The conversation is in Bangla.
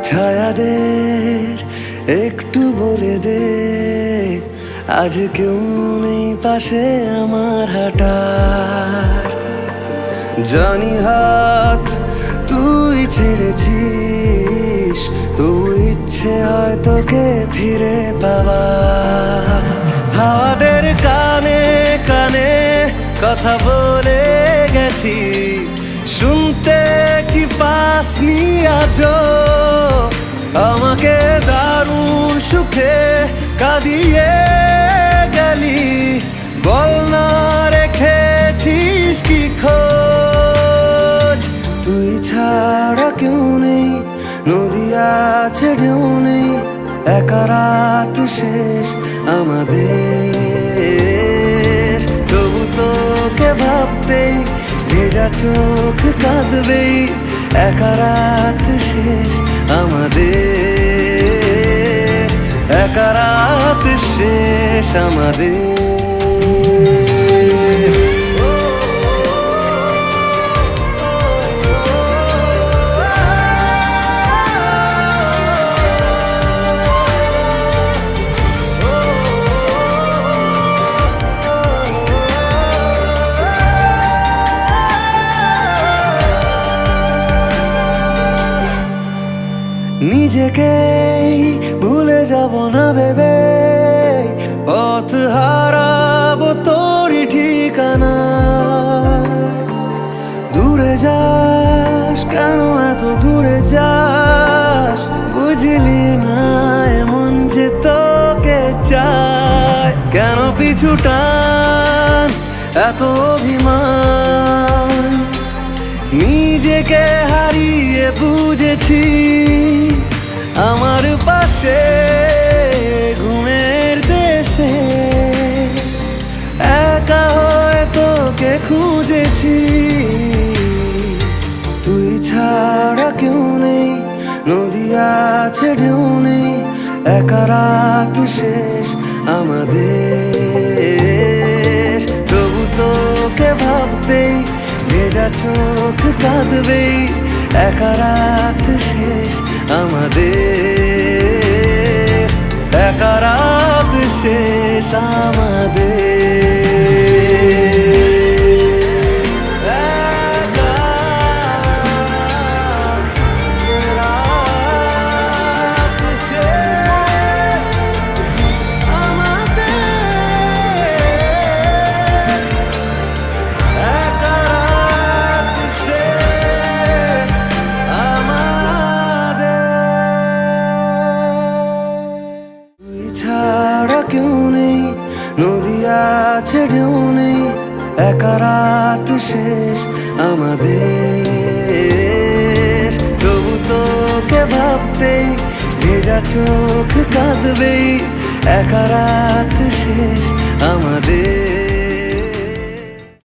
ছায়াদের একটু বলে দে, আজ কেউ নেই পাশে আমার হাঁটার। জানি হাত তুই ছেড়েছিস, তুই ইচ্ছে হয় তোকে ফিরে পাওয়া। হাওয়াদের কানে কানে কথা বলে গেছি, শুনতে কি পাসনি আজও? আমাকে দারুণ সুখে কাঁদিয়ে গেলি, বল না রেখেছিস কি খোঁজ? তুই ছাড়া কেউ নেই, নদী আছে ঢেউ নেই, একা রাত শেষ আমাদের। তবু তোকে ভাবতেই ভেজা চোখ কাঁদবেই, একা রাত শেষ আমাদের, একা রাত শেষ আমাদের। নিজেকেই ভুলে যাব না ভেবে, পথ হারাবো তোরই ঠিকানা। দূরে যাস কেন, এত দূরে যাস, বুঝলি না এমন যে তোকে চায়। কেন পিছু টান, এত অভিমান, নিজেকে হারিয়ে বুঝেছি আমার পাশে ঘুমের দেশে একা হয়ে তোকে খুঁজেছি। তুই ছাড়া কেউ নেই, নদী আছে ঢেউ নেই, একা রাত শেষ আমাদের। তবু তোকে ভাবতেই ভেজা চোখ কাঁদবেই, একা রাত শেষ আমাদের, একা রাত শেষ আমাদের। কেউ নেই, নদী আছে ঢেউ নেই, একা রাত শেষ আমাদের। তবু তোকে ভাবতেই ভেজা চোখ কাঁদবেই, একা রাত শেষ আমাদের।